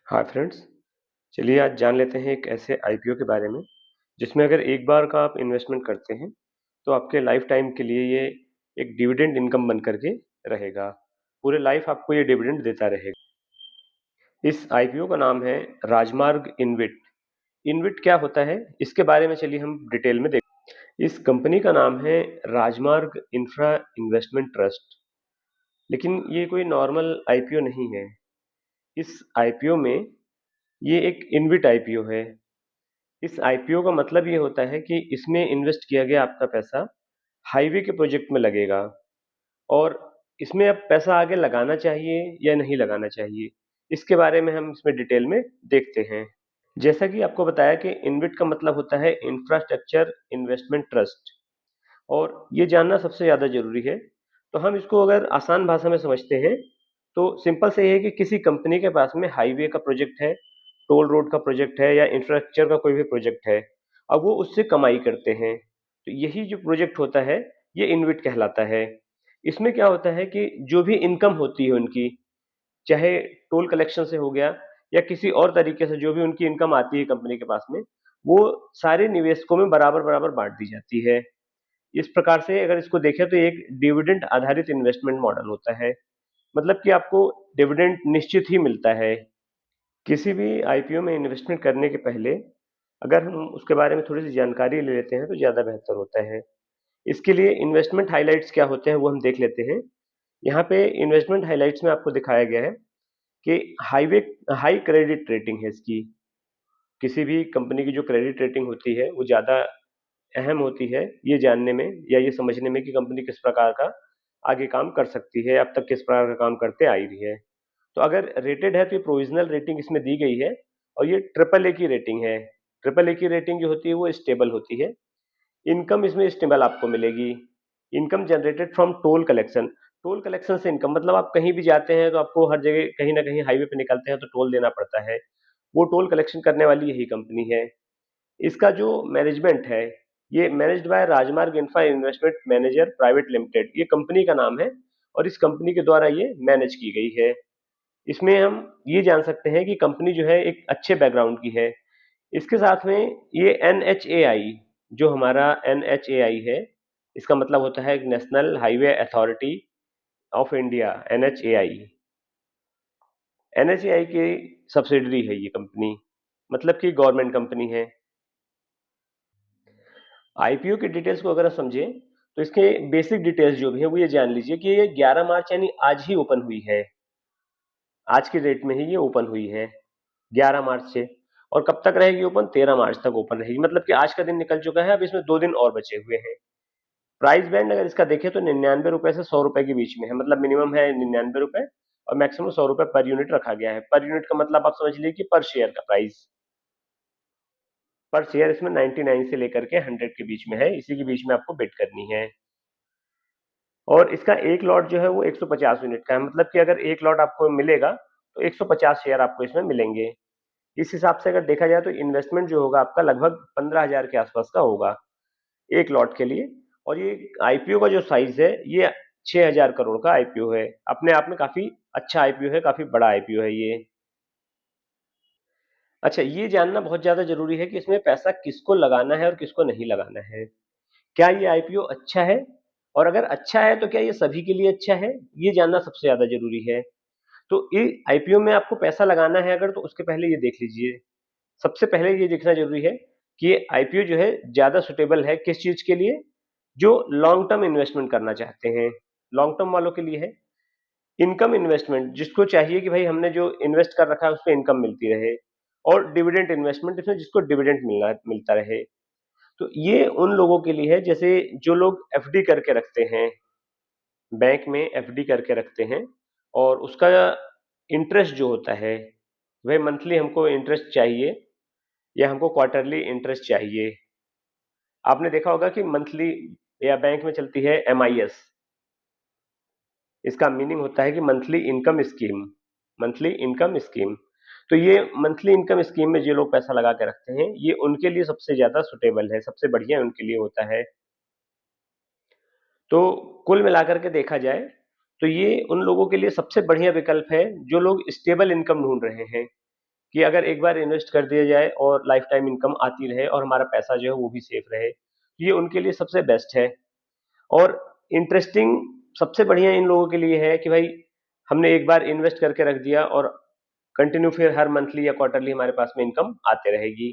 Hi friends, चलिए आज जान लेते हैं एक ऐसे आईपीओ के बारे में जिसमें अगर एक बार का आप इन्वेस्टमेंट करते हैं तो आपके लाइफ टाइम के लिए ये एक डिविडेंड इनकम बन करके रहेगा। पूरे लाइफ आपको ये डिविडेंड देता रहेगा। इस आईपीओ का नाम है राजमार्ग इनविट। इनविट क्या होता है इसके बारे में चलिए हम डिटेल में देखते हैं। इस कंपनी का नाम है राजमार्ग इंफ्रा इन्वेस्टमेंट ट्रस्ट। लेकिन ये कोई नॉर्मल आईपीओ नहीं है। इस आईपीओ में ये एक इनविट आईपीओ है। इस आईपीओ का मतलब ये होता है कि इसमें इन्वेस्ट किया गया आपका पैसा हाईवे के प्रोजेक्ट में लगेगा और इसमें अब पैसा आगे लगाना चाहिए या नहीं लगाना चाहिए, इसके बारे में हम इसमें डिटेल में देखते हैं। जैसा कि आपको बताया कि इनविट का मतलब होता है इंफ्रास्ट्रक्चर इन्वेस्टमेंट ट्रस्ट, और ये जानना सबसे ज़्यादा ज़रूरी है। तो हम इसको अगर आसान भाषा में समझते हैं तो सिंपल से ये है कि किसी कंपनी के पास में हाईवे का प्रोजेक्ट है, टोल रोड का प्रोजेक्ट है या इंफ्रास्ट्रक्चर का कोई भी प्रोजेक्ट है। अब वो उससे कमाई करते हैं, तो यही जो प्रोजेक्ट होता है ये इनविट कहलाता है। इसमें क्या होता है कि जो भी इनकम होती है उनकी, चाहे टोल कलेक्शन से हो गया या किसी और तरीके से जो भी उनकी इनकम आती है कंपनी के पास में, वो सारे निवेशकों में बराबर बराबर बांट दी जाती है। इस प्रकार से अगर इसको देखें तो ये एक डिविडेंड आधारित इन्वेस्टमेंट मॉडल होता है। मतलब कि आपको डिविडेंड निश्चित ही मिलता है। किसी भी आईपीओ में इन्वेस्टमेंट करने के पहले अगर हम उसके बारे में थोड़ी सी जानकारी ले लेते हैं तो ज़्यादा बेहतर होता है। इसके लिए इन्वेस्टमेंट हाइलाइट्स क्या होते हैं वो हम देख लेते हैं। यहाँ पे इन्वेस्टमेंट हाइलाइट्स में आपको दिखाया गया है कि हाईवे हाई क्रेडिट रेटिंग है इसकी। किसी भी कंपनी की जो क्रेडिट रेटिंग होती है वो ज़्यादा अहम होती है ये जानने में या ये समझने में कि कंपनी किस प्रकार का आगे काम कर सकती है, अब तक किस प्रकार का काम करते आई रही है। तो अगर रेटेड है तो ये प्रोविजनल रेटिंग इसमें दी गई है और ये ट्रिपल ए की रेटिंग है। ट्रिपल ए की रेटिंग जो होती है वो स्टेबल होती है। इनकम इसमें स्टेबल आपको मिलेगी। Income generated from toll collection. Toll collection से इनकम मतलब आप कहीं भी जाते हैं तो आपको हर जगह कहीं ना कहीं हाईवे पे निकलते हैं तो टोल देना पड़ता है। वो टोल कलेक्शन करने वाली यही कंपनी है। इसका जो मैनेजमेंट है ये मैनेज्ड बाय राजमार्ग infra investment manager private limited, ये कंपनी का नाम है और इस कंपनी के द्वारा ये मैनेज की गई है। इसमें हम ये जान सकते हैं कि कंपनी जो है एक अच्छे बैकग्राउंड की है। इसके साथ में ये NHAI, जो हमारा NHAI है, इसका मतलब होता है national highway authority of India, NHAI। NHAI की सब्सिडरी है ये कंपनी, मतलब कि गवर्नमेंट कंपनी है। आईपीओ की डिटेल्स को अगर आप समझें तो इसके बेसिक डिटेल्स जो भी है वो ये जान लीजिए कि ये 11 मार्च यानी आज ही ओपन हुई है। आज की डेट में ही ये ओपन हुई है 11 मार्च से। और कब तक रहेगी ओपन? 13 मार्च तक ओपन रहेगी। मतलब कि आज का दिन निकल चुका है, अब इसमें 2 दिन और बचे हुए हैं। प्राइस बैंड अगर इसका देखें तो 99 रुपए से 100 रुपए के बीच में है। मतलब मिनिमम है 99 रुपए और मैक्सिमम 100 रुपए पर यूनिट रखा गया है। पर यूनिट का मतलब आप समझ लीजिए कि पर शेयर का प्राइस। पर शेयर इसमें 99 से लेकर के 100 के बीच में है, इसी के बीच में आपको बिड करनी है। और इसका एक लॉट जो है वो 150 यूनिट का है। मतलब कि अगर एक लॉट आपको मिलेगा तो 150 शेयर आपको इसमें मिलेंगे। इस हिसाब से अगर देखा जाए तो इन्वेस्टमेंट जो होगा आपका लगभग 15,000 के आसपास का होगा एक लॉट के लिए। और ये आईपीओ का जो साइज है ये 6,000 करोड़ का आईपीओ है। अपने आप में काफी अच्छा आईपीओ है, काफी बड़ा आईपीओ है ये। अच्छा, ये जानना बहुत ज्यादा जरूरी है कि इसमें पैसा किसको लगाना है और किसको नहीं लगाना है। क्या ये आईपीओ अच्छा है? और अगर अच्छा है तो क्या ये सभी के लिए अच्छा है? ये जानना सबसे ज्यादा जरूरी है। तो ये आईपीओ में आपको पैसा लगाना है अगर, तो उसके पहले ये देख लीजिए। सबसे पहले ये देखना जरूरी है कि ये आईपीओ जो है ज्यादा सुटेबल है किस चीज के लिए? जो लॉन्ग टर्म इन्वेस्टमेंट करना चाहते हैं, लॉन्ग टर्म वालों के लिए है। इनकम इन्वेस्टमेंट जिसको चाहिए कि भाई हमने जो इन्वेस्ट कर रखा है उस पर इनकम मिलती रहे। और डिविडेंड इन्वेस्टमेंट, इसमें जिसको डिविडेंड मिलता रहे। तो ये उन लोगों के लिए है जैसे जो लोग एफडी करके रखते हैं, बैंक में एफडी करके रखते हैं और उसका इंटरेस्ट जो होता है वह मंथली हमको इंटरेस्ट चाहिए या हमको क्वार्टरली इंटरेस्ट चाहिए। आपने देखा होगा कि मंथली या बैंक में चलती है एमआईएस। इसका मीनिंग होता है कि monthly income scheme. Monthly income scheme. तो ये मंथली इनकम स्कीम में जो लोग पैसा लगा के रखते हैं ये उनके लिए सबसे ज्यादा सुटेबल है, सबसे बढ़िया उनके लिए होता है। तो कुल मिलाकर के देखा जाए तो ये उन लोगों के लिए सबसे बढ़िया विकल्प है जो लोग स्टेबल इनकम ढूंढ रहे हैं। कि अगर एक बार इन्वेस्ट कर दिया जाए और लाइफ टाइम इनकम आती रहे और हमारा पैसा जो है वो भी सेफ रहे, ये उनके लिए सबसे बेस्ट है। और इंटरेस्टिंग सबसे बढ़िया इन लोगों के लिए है कि भाई हमने एक बार इन्वेस्ट करके रख दिया और कंटिन्यू फिर हर मंथली या क्वार्टरली हमारे पास में इनकम आते रहेगी।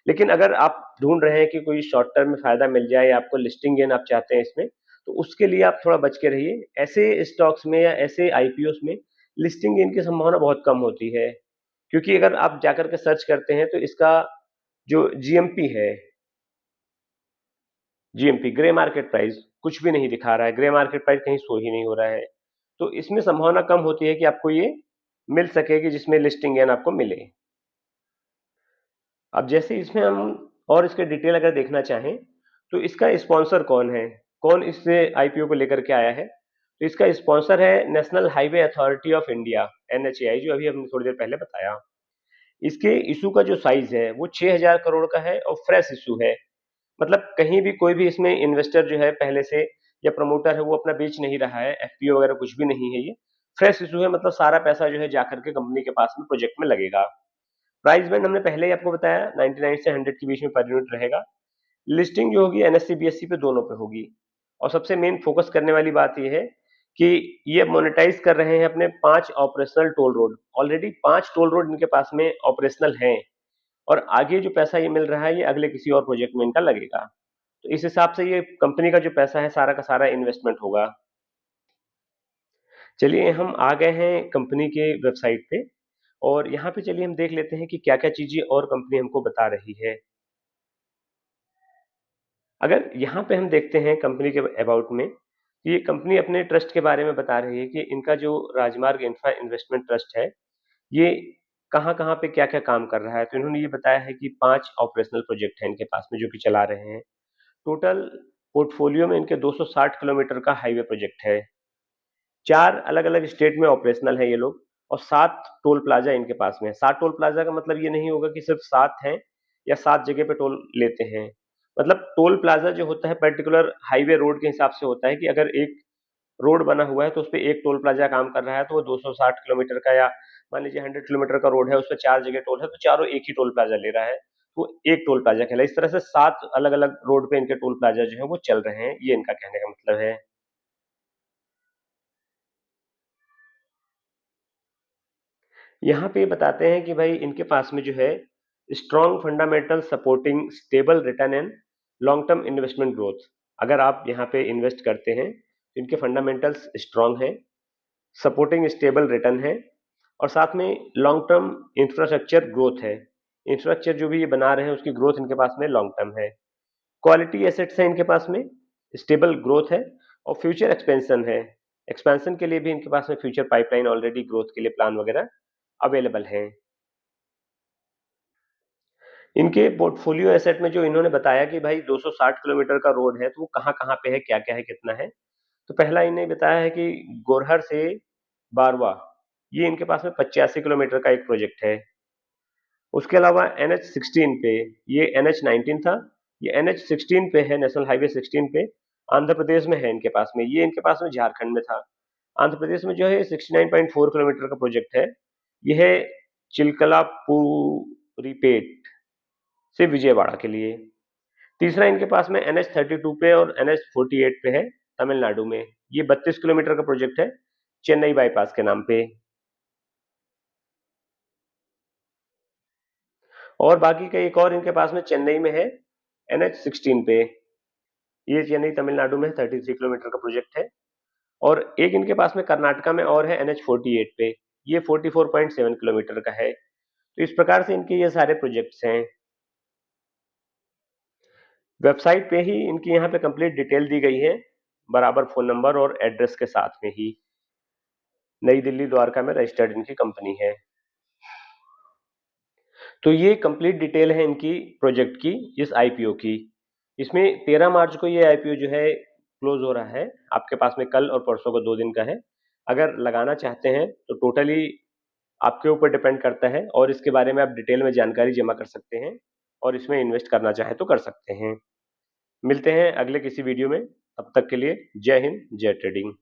लेकिन अगर आप ढूंढ रहे हैं कि कोई शॉर्ट टर्म में फायदा मिल जाए या आपको लिस्टिंग गेन आप चाहते हैं इसमें, तो उसके लिए आप थोड़ा बच के रहिए। ऐसे स्टॉक्स में या ऐसे आईपीओस में लिस्टिंग गेन की संभावना बहुत कम होती है, क्योंकि अगर आप जाकर के सर्च करते हैं तो इसका जो जीएमपी है, जीएमपी ग्रे मार्केट प्राइस कुछ भी नहीं दिखा रहा है, ग्रे मार्केट प्राइस कहीं शो ही नहीं हो रहा है। तो इसमें संभावना कम होती है कि आपको ये मिल सकेगी जिसमें लिस्टिंग गेन आपको मिले। अब जैसे इसमें हम और इसके डिटेल अगर देखना चाहें, तो इसका स्पॉन्सर कौन है, कौन इससे आईपीओ को लेकर के आया है। तो इसका स्पॉन्सर है national highway authority of India, NHAI, जो अभी हमने थोड़ी देर पहले बताया। इसके इशू का जो साइज है वो 6000 करोड़ का है और फ्रेश इशू है। मतलब कहीं भी कोई भी इसमें इन्वेस्टर जो है पहले से या प्रमोटर है वो अपना बेच नहीं रहा है, एफपीओ वगैरह कुछ भी नहीं है, ये फ्रेश इशू है। मतलब सारा पैसा जो है जाकर के कंपनी के पास में प्रोजेक्ट में लगेगा। प्राइस बैंड हमने पहले ही आपको बताया 99 से 100 के बीच में पर यूनिट रहेगा। लिस्टिंग जो होगी एनएससी बीएससी पे दोनों पे होगी। और सबसे मेन फोकस करने वाली बात यह है कि ये मोनेटाइज कर रहे हैं अपने 5 operational toll road. Already 5 toll road इनके पास में ऑपरेशनल हैं और आगे जो पैसा ये मिल रहा है ये अगले किसी और प्रोजेक्ट में इनका लगेगा। तो इस हिसाब से ये कंपनी का जो पैसा है सारा का सारा इन्वेस्टमेंट होगा। चलिए हम आ गए हैं कंपनी के वेबसाइट पे और यहाँ पे चलिए हम देख लेते हैं कि क्या-क्या चीजें और कंपनी हमको बता रही है। अगर यहाँ पे हम देखते हैं कंपनी के अबाउट में, ये कंपनी अपने ट्रस्ट के बारे में बता रही है कि इनका जो राजमार्ग इंफ्रा इन्वेस्टमेंट ट्रस्ट है, ये कहाँ-कहाँ पे क्या-क्या काम कर रहा है। तो इन्होंने ये बताया है कि 5 ऑपरेशनल प्रोजेक्ट हैं इनके पास में जो कि चला रहे हैं। टोटल पोर्टफोलियो में इनके 260 किलोमीटर का हाईवे प्रोजेक्ट है। 4 अलग-अलग स्टेट में ऑपरेशनल है ये लोग और 7 टोल प्लाजा इनके पास में है। 7 टोल प्लाजा का मतलब ये नहीं होगा कि सिर्फ 7 हैं या 7 जगह पे टोल लेते हैं। मतलब टोल प्लाजा जो होता है पर्टिकुलर हाईवे रोड के हिसाब से होता है कि अगर एक रोड बना हुआ है तो उसपे एक टोल प्लाजा काम कर रहा है तो वो 260 किलोमीटर का या मान लीजिए 100 किलोमीटर का रोड है, उसपे 4 जगह टोल है तो चारों एक ही टोल प्लाजा ले रहा है, तो एक टोल प्लाजा कहलाए। इस तरह से 7 अलग-अलग रोड पे इनके टोल प्लाजा जो है वो चल रहे हैं, ये इनका कहने का मतलब है। यहाँ पे बताते हैं कि भाई इनके पास में जो है strong fundamental supporting stable return and long term investment growth. अगर आप यहाँ पे इन्वेस्ट करते हैं तो इनके फंडामेंटल्स स्ट्रॉन्ग है, सपोर्टिंग स्टेबल रिटर्न है और साथ में लॉन्ग टर्म इंफ्रास्ट्रक्चर ग्रोथ है। इंफ्रास्ट्रक्चर जो भी ये बना रहे हैं उसकी ग्रोथ इनके पास में लॉन्ग टर्म है। क्वालिटी एसेट्स है इनके पास में, स्टेबल ग्रोथ है और फ्यूचर एक्सपेंशन है। एक्सपेंशन के लिए भी इनके पास में फ्यूचर पाइपलाइन ऑलरेडी ग्रोथ के लिए प्लान वगैरह अवेलेबल है। इनके पोर्टफोलियो एसेट में जो इन्होंने बताया कि भाई 260 किलोमीटर का रोड है तो वो कहाँ-कहाँ पे है, क्या-क्या है, कितना है। तो पहला इन्हें बताया है कि गोरहर से बारवा, ये इनके पास में 85 किलोमीटर का एक प्रोजेक्ट है। उसके अलावा एनएच 16 पे, ये एनएच 19 था, ये एनएच 16 पे है, नेशनल हाईवे 16 पे आंध्र प्रदेश में है इनके पास में, ये इनके पास में झारखंड में था। आंध्र प्रदेश में जो है 69.4 किलोमीटर का प्रोजेक्ट है, यह है चिलकलापुरीपेट से विजयवाड़ा के लिए। तीसरा इनके पास में एनएच 32 पे और एनएच 48 पे है तमिलनाडु में, ये 32 किलोमीटर का प्रोजेक्ट है चेन्नई बाईपास के नाम पे। और बाकी का एक और इनके पास में चेन्नई में है एनएच 16 पे, ये चेन्नई तमिलनाडु में 33 किलोमीटर का प्रोजेक्ट है। और एक इनके पास में कर्नाटका में और है एनएच 48 पे, ये 44.7 किलोमीटर का है। तो इस प्रकार से इनके ये सारे प्रोजेक्ट्स हैं। वेबसाइट पे ही इनकी यहाँ पे कंप्लीट डिटेल दी गई है, बराबर फोन नंबर और एड्रेस के साथ में ही। नई दिल्ली द्वारका में रजिस्टर्ड इनकी कंपनी है। तो ये कंप्लीट डिटेल है इनकी प्रोजेक्ट की, इस आईपीओ की। इसमें 13 मार्च को ये आईपीओ जो है क्लोज हो रहा है, आपके पास में कल और परसों का 2 दिन का है। अगर लगाना चाहते हैं तो टोटली आपके ऊपर डिपेंड करता है और इसके बारे में आप डिटेल में जानकारी जमा कर सकते हैं और इसमें इन्वेस्ट करना चाहें तो कर सकते हैं। मिलते हैं अगले किसी वीडियो में, तब तक के लिए जय हिंद, जय ट्रेडिंग।